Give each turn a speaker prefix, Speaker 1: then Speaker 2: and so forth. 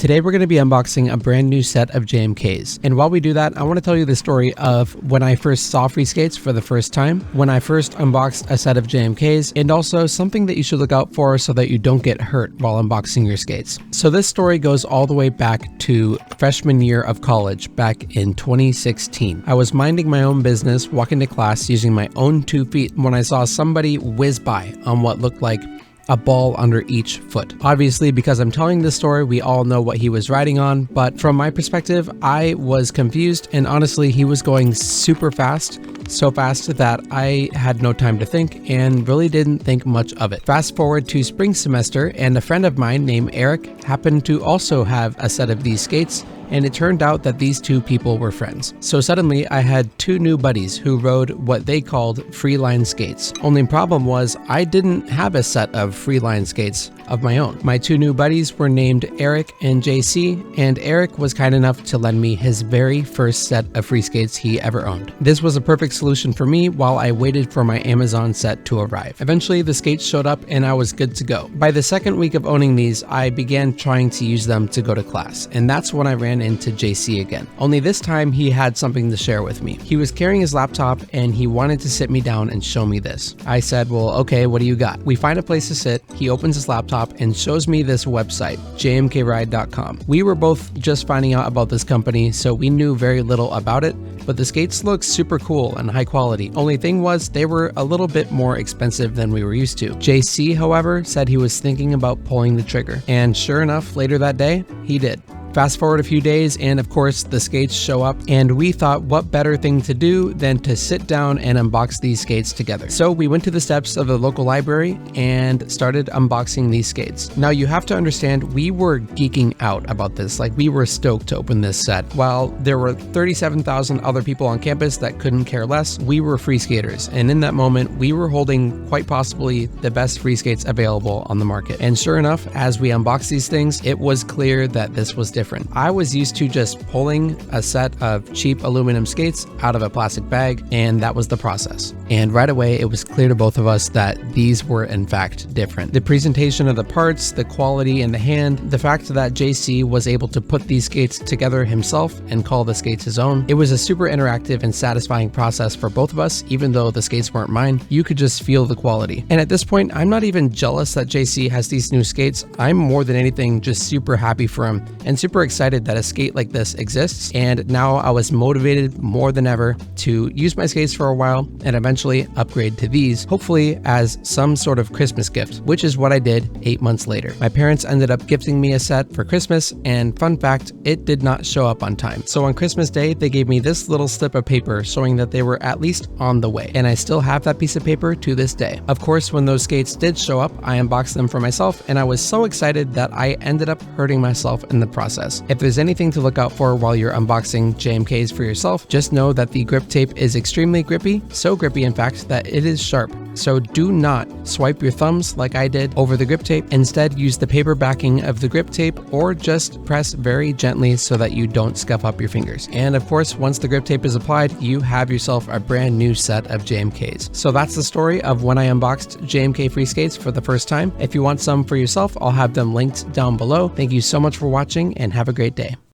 Speaker 1: Today we're going to be unboxing a brand new set of JMKs. And while we do that, I want to tell you the story of when I first saw Freeskates for the first time, when I first unboxed a set of JMKs, and also something that you should look out for so that you don't get hurt while unboxing your skates. So this story goes all the way back to freshman year of college back in 2016. I was minding my own business, walking to class using my own 2 feet when I saw somebody whiz by on what looked like a ball under each foot. Obviously, because I'm telling this story, we all know what he was riding on, but from my perspective, I was confused, and honestly, he was going super fast, so fast that I had no time to think and really didn't think much of it. Fast forward to spring semester, and a friend of mine named Eric happened to also have a set of these skates, and it turned out that these two people were friends. So suddenly I had 2 new buddies who rode what they called freeline skates. Only problem was I didn't have a set of freeline skates of my own. My 2 new buddies were named Eric and JC, and Eric was kind enough to lend me his very first set of free skates he ever owned. This was a perfect solution for me while I waited for my Amazon set to arrive. Eventually the skates showed up and I was good to go. By the second week of owning these, I began trying to use them to go to class, and that's when I ran into JC again. Only this time he had something to share with me. He was carrying his laptop and he wanted to sit me down and show me this. I said, well, okay, what do you got? We find a place to sit. He opens his laptop and shows me this website, jmkride.com. We were both just finding out about this company, so we knew very little about it, but the skates looked super cool and high quality. Only thing was they were a little bit more expensive than we were used to. JC, however, said he was thinking about pulling the trigger, and sure enough, later that day, he did. Fast forward a few days, and of course the skates show up, and we thought what better thing to do than to sit down and unbox these skates together. So we went to the steps of the local library and started unboxing these skates. Now you have to understand, we were geeking out about this. Like, we were stoked to open this set. While there were 37,000 other people on campus that couldn't care less, we were free skaters, and in that moment we were holding quite possibly the best free skates available on the market. And sure enough, as we unboxed these things, it was clear that this was different. I was used to just pulling a set of cheap aluminum skates out of a plastic bag, and that was the process. And right away, it was clear to both of us that these were in fact different. The presentation of the parts, the quality in the hand, the fact that JC was able to put these skates together himself and call the skates his own. It was a super interactive and satisfying process for both of us. Even though the skates weren't mine, you could just feel the quality. And at this point, I'm not even jealous that JC has these new skates. I'm more than anything just super happy for him and super excited that a skate like this exists, and now I was motivated more than ever to use my skates for a while and eventually upgrade to these, hopefully as some sort of Christmas gift, which is what I did 8 months later. My parents ended up gifting me a set for Christmas, and fun fact, it did not show up on time. So on Christmas Day, they gave me this little slip of paper showing that they were at least on the way, and I still have that piece of paper to this day. Of course, when those skates did show up, I unboxed them for myself, and I was so excited that I ended up hurting myself in the process. If there's anything to look out for while you're unboxing JMKs for yourself, just know that the grip tape is extremely grippy, so grippy in fact that it is sharp. So do not swipe your thumbs like I did over the grip tape. Instead, use the paper backing of the grip tape, or just press very gently so that you don't scuff up your fingers. And of course, once the grip tape is applied, you have yourself a brand new set of JMKs. So that's the story of when I unboxed JMK Freeskates for the first time. If you want some for yourself, I'll have them linked down below. Thank you so much for watching, and have a great day.